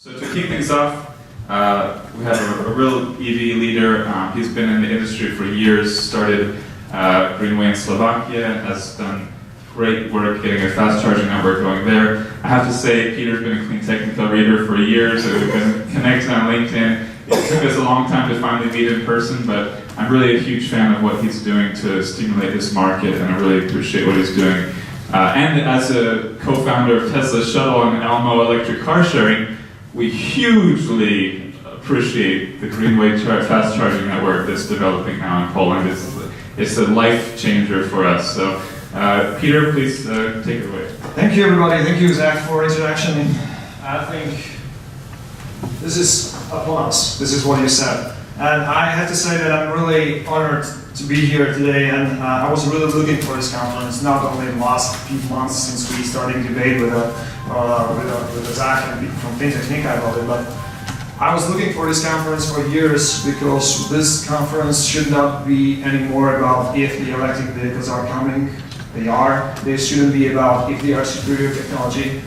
So to kick things off, we have a real EV leader. He's been in the industry for years, started Greenway in Slovakia, has done great work getting a fast charging network going there. I have to say, Peter's been a CleanTech reader for years, so we've been connected on LinkedIn. It took us a long time to finally meet in person, but I'm really a huge fan of what he's doing to stimulate this market, and I really appreciate what he's doing. And as a co-founder of Tesla's Shuttle and Elmo electric car sharing, we hugely appreciate the Greenway fast charging network that's developing now in Poland. It's a life changer for us. So, Peter, please take it away. Thank you, everybody. Thank you, Zach, for introduction. I think this is a plus. This is what you said. And I have to say that I'm really honored to be here today, and I was really looking for this conference, not only in the last few months since we started debate with Zach and from CleanTech about it, but I was looking for this conference for years because this conference should not be anymore about if the electric vehicles are coming. They are. They shouldn't be about if they are superior technology.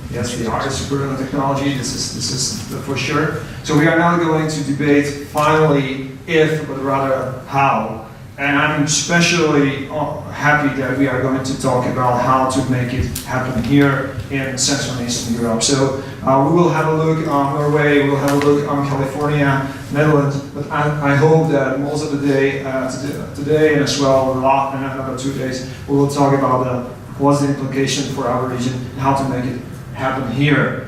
Yes, they are superior technology. This is for sure. So we are now going to debate finally if, but rather how. And I'm especially happy that we are going to talk about how to make it happen here in Central and Eastern Europe. So we will have a look on Norway, we will have a look on California, Netherlands, but I hope that most of the day, today and as well, in another 2 days, we will talk about what's the implication for our region and how to make it happen here.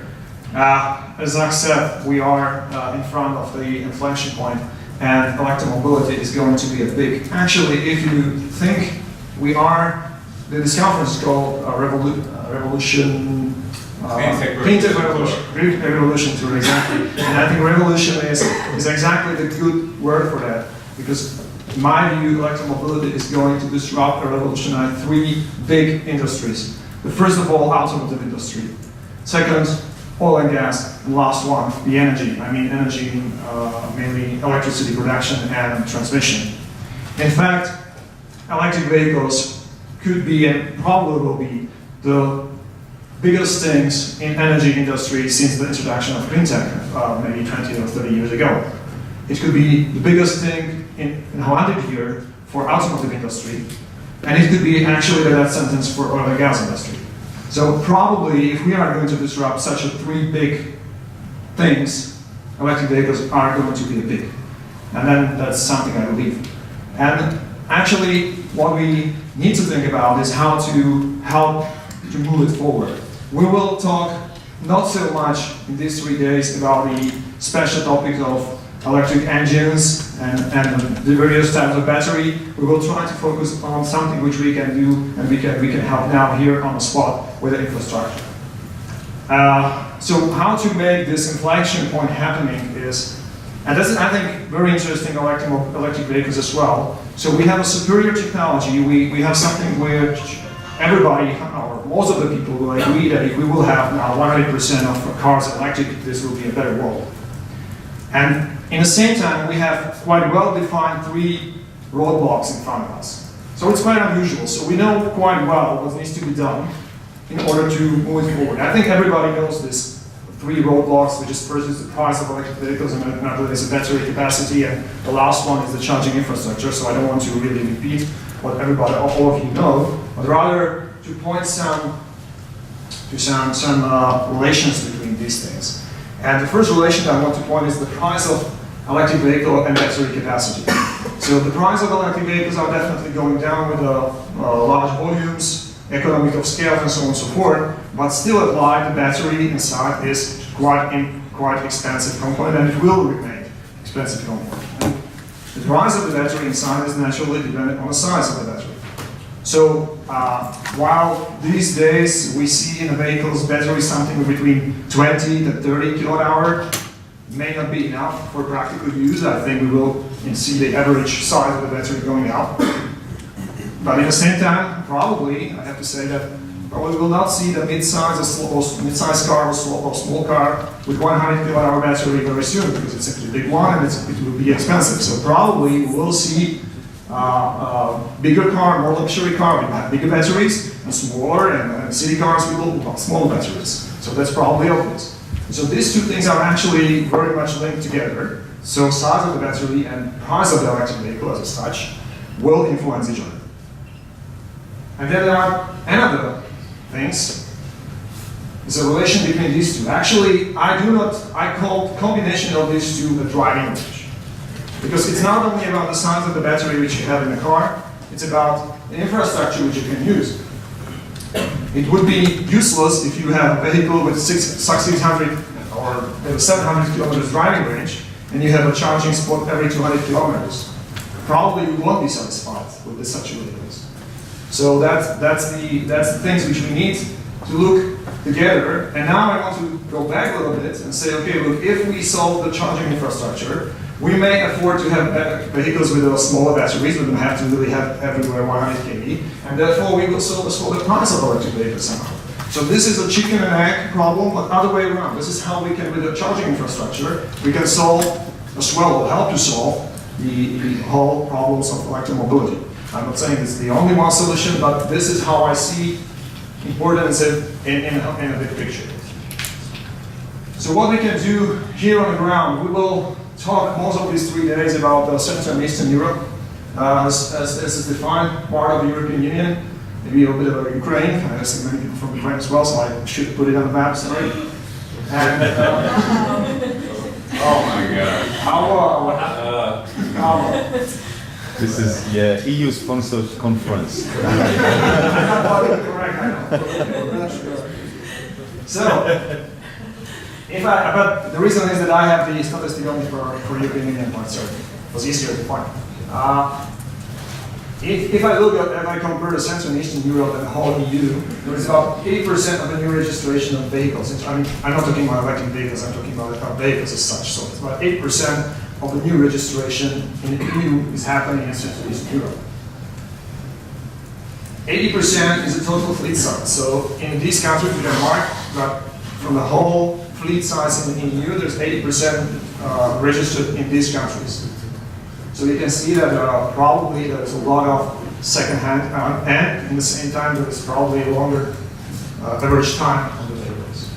As Zach said, we are in front of the inflection point, and electromobility is going to be a big. Actually, if you think this conference is called Revolution. CleanTech Revolution Tour, exactly. And I think revolution is exactly the good word for that, because in my view, electromobility is going to disrupt or revolutionize 3 big industries. The first of all, automotive industry. Second, oil and gas, and last one, the energy. I mean energy, mainly electricity production and transmission. In fact, electric vehicles could be and probably will be the biggest things in energy industry since the introduction of CleanTech, maybe 20 or 30 years ago. It could be the biggest thing in 100 years for automotive industry, and it could be actually the death sentence for oil and gas industry. So probably, if we are going to disrupt such 3 big things, electric vehicles are going to be big. And then that's something I believe. And actually, what we need to think about is how to help to move it forward. We will talk not so much in these 3 days about the special topic of electric engines and the various types of battery. We will try to focus on something which we can do, and we can help now here on the spot with the infrastructure. So how to make this inflection point happening is, and that's I think very interesting electric vehicles as well. So we have a superior technology. We have something which everybody, or most of the people will agree that if we will have now 100% of cars electric, this will be a better world. And in the same time, we have quite well-defined 3 roadblocks in front of us. So it's quite unusual. So we know quite well what needs to be done in order to move it forward. I think everybody knows this 3 roadblocks, which is first is the price of electric vehicles, and another is the battery capacity, and the last one is the charging infrastructure. So I don't want to really repeat what everybody, all of you know, but rather to point some relations between these things. And the first relation I want to point is the price of electric vehicle and battery capacity. So the price of electric vehicles are definitely going down with large volumes, economic of scale, and so on and so forth, but still applied, the battery inside is quite expensive component, and it will remain expensive component. And the price of the battery inside is naturally dependent on the size of the battery. So while these days we see in the vehicles battery something between 20 to 30 kilowatt-hour, may not be enough for practical use. I think we will see the average size of the battery going up. But at the same time, probably, I have to say that probably will not see the mid-size car or small car with 100 kilowatt-hour battery very soon, because it's simply a big one and it will be expensive. So probably we will see bigger car, more luxury car, we will have bigger batteries, and smaller, and city cars we will have smaller batteries. So that's probably obvious. So these two things are actually very much linked together. So size of the battery and price of the electric vehicle as such will influence each other. And then there are another things. There's a relation between these two. Actually, I call combination of these two a driving range. Because it's not only about the size of the battery which you have in the car, it's about the infrastructure which you can use. It would be useless if you have a vehicle with 600 or 700 kilometers driving range and you have a charging spot every 200 kilometers. Probably you won't be satisfied with such vehicles. So that's the things which we need to look together. And now I want to go back a little bit and say, okay, look, if we solve the charging infrastructure, we may afford to have vehicles with smaller batteries. We don't have to really have everywhere 100 kV, and therefore we will solve the price of electric vehicles somehow. So this is a chicken and egg problem, but other way around. This is how we can, with the charging infrastructure, we can solve as well, or help to solve the whole problems of electromobility. I'm not saying it's the only one solution, but this is how I see importance in a big picture. So what we can do here on the ground, we will talk most of these 3 days about Central and Eastern Europe as a defined part of the European Union, maybe a bit of Ukraine. I see many people from Ukraine as well, so I should put it on the map, sorry. And, Oh my God. How This is EU-sponsored conference. I'm not politically correct, I know. So, but the reason is that I have the statistic only for European Union part, so it was easier to find. If I compare the Central and Eastern Europe and the whole EU, there is about 80% of the new registration of vehicles. I mean, I'm not talking about electric vehicles, I'm talking about vehicles as such. So it's about 8% of the new registration in the EU is happening in Central and Eastern Europe. 80% is the total fleet size. So in these countries, we can mark that from the whole fleet size in the EU, there's 80% registered in these countries. So you can see that probably there's a lot of second-hand, and in the same time there is probably a longer average time on the vehicles.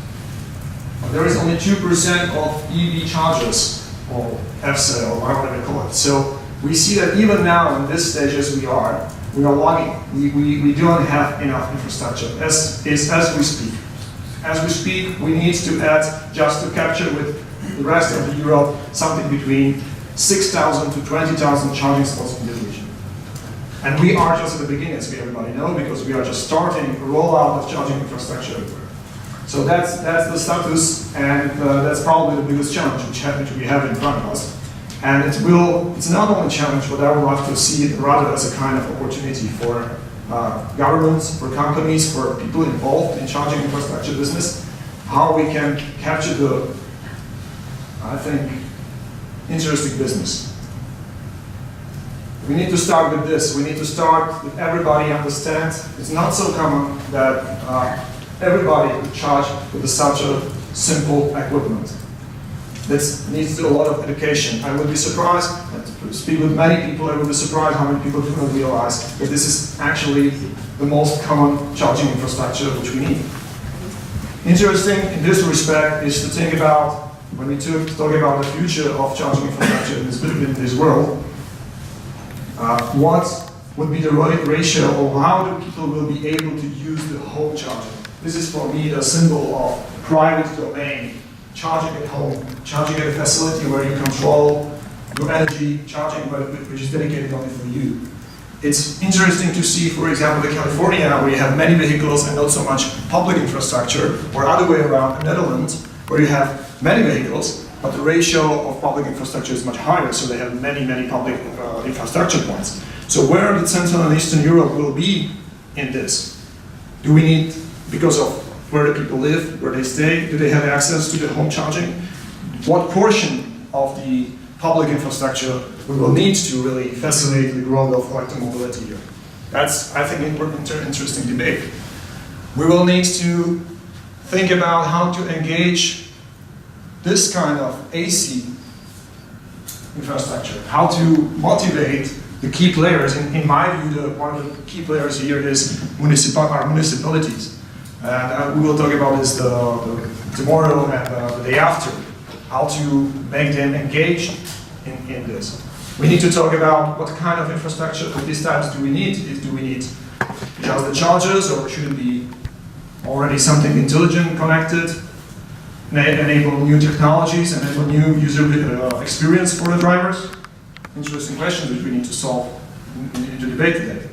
But there is only 2% of EV chargers, or EFSA, or whatever they call it. So we see that even now, in this stage as we are lagging. We don't have enough infrastructure as we speak. As we speak, we need to add, just to capture with the rest of Europe, something between 6,000 to 20,000 charging spots in this region. And we are just at the beginning, as we everybody know, because we are just starting a rollout of charging infrastructure everywhere. So that's the status, and that's probably the biggest challenge which we have in front of us. And it's not only a challenge, but I would love to see it rather as a kind of opportunity for governments, for companies, for people involved in charging infrastructure business, how we can capture the, I think, interesting business. We need to start with this. We need to start with everybody understands. It's not so common that everybody could charge with such a simple equipment. This needs a lot of education. I would be surprised, and to speak with many people, I would be surprised how many people do not realize that this is actually the most common charging infrastructure which we need. Interesting in this respect is to think about, when we talk about the future of charging infrastructure in this world, what would be the right ratio, or how do people will be able to use the home charging? This is for me a symbol of private domain. Charging at home, charging at a facility where you control your energy, charging which is dedicated only for you. It's interesting to see, for example, in California, where you have many vehicles and not so much public infrastructure, or other way around, in the Netherlands, where you have many vehicles, but the ratio of public infrastructure is much higher, so they have many, many public infrastructure points. So where the Central and Eastern Europe will be in this? Do we need, because of where the people live, where they stay, do they have access to the home charging? What portion of the public infrastructure we will need to really facilitate the growth of electromobility here? That's, I think, an interesting debate. We will need to think about how to engage this kind of AC infrastructure, how to motivate the key players. In my view, one of the key players here is municipalities. And we will talk about this tomorrow and the day after, how to make them engaged in this. We need to talk about what kind of infrastructure for these types do we need. Do we need just the chargers, or should it be already something intelligent, connected, enable new technologies, enable new user experience for the drivers? Interesting questions which we need to solve in the debate today.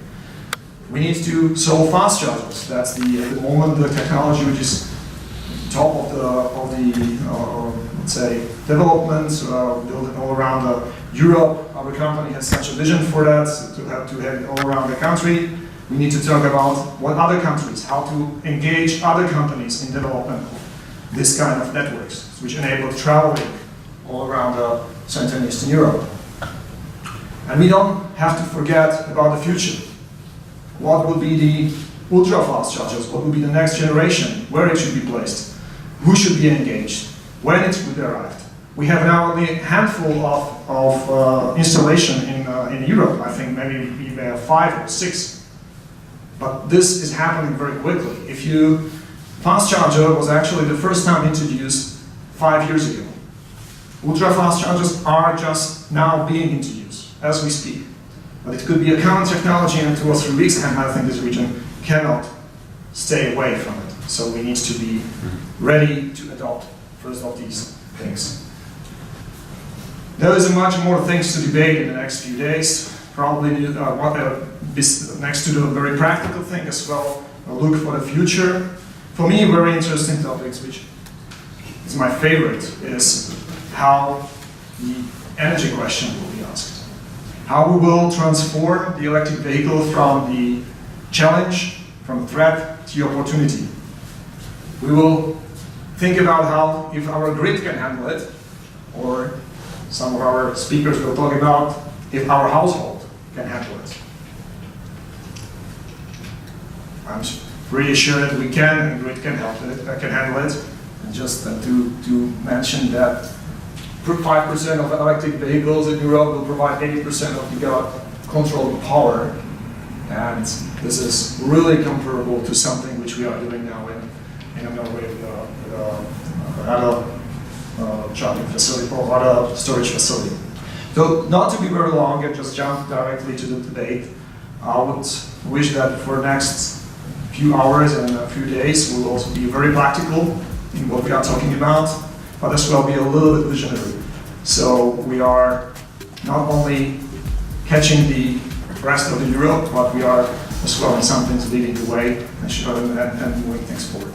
We need to solve fast chargers. That's at the moment the technology which is top of the let's say development, built all around Europe. Our company has such a vision for that, to have it all around the country. We need to talk about what other countries, how to engage other companies in development of this kind of networks, which enable traveling all around Central and Eastern Europe. And we don't have to forget about the future. What will be the ultra-fast chargers? What will be the next generation? Where it should be placed? Who should be engaged? When it would arrive? We have now only a handful of installation in Europe. I think maybe we have 5 or 6. But this is happening very quickly. Fast charger was actually the first time introduced 5 years ago. Ultra-fast chargers are just now being introduced as we speak. But it could be a common technology in 2 or 3 weeks, and I think this region cannot stay away from it. So we need to be ready to adopt first of these things. There is much more things to debate in the next few days. Probably next to the very practical thing as well, a look for the future. For me, very interesting topics, which is my favorite, is how the energy question will be asked. How we will transform the electric vehicle from the challenge, from threat to opportunity. We will think about how, if our grid can handle it, or some of our speakers will talk about if our household can handle it. I'm pretty sure that we can, and grid can handle it. And just to mention that 5% of electric vehicles in Europe will provide 80% of the controlled power. And this is really comparable to something which we are doing now in Norway with other charging facility or other storage facility. So not to be very long and just jump directly to the debate, I would wish that for the next few hours and a few days we'll also be very practical in what we are talking about, but as well be a little bit visionary. So we are not only catching the rest of the Europe, but we are as well in some things leading the way and moving things forward.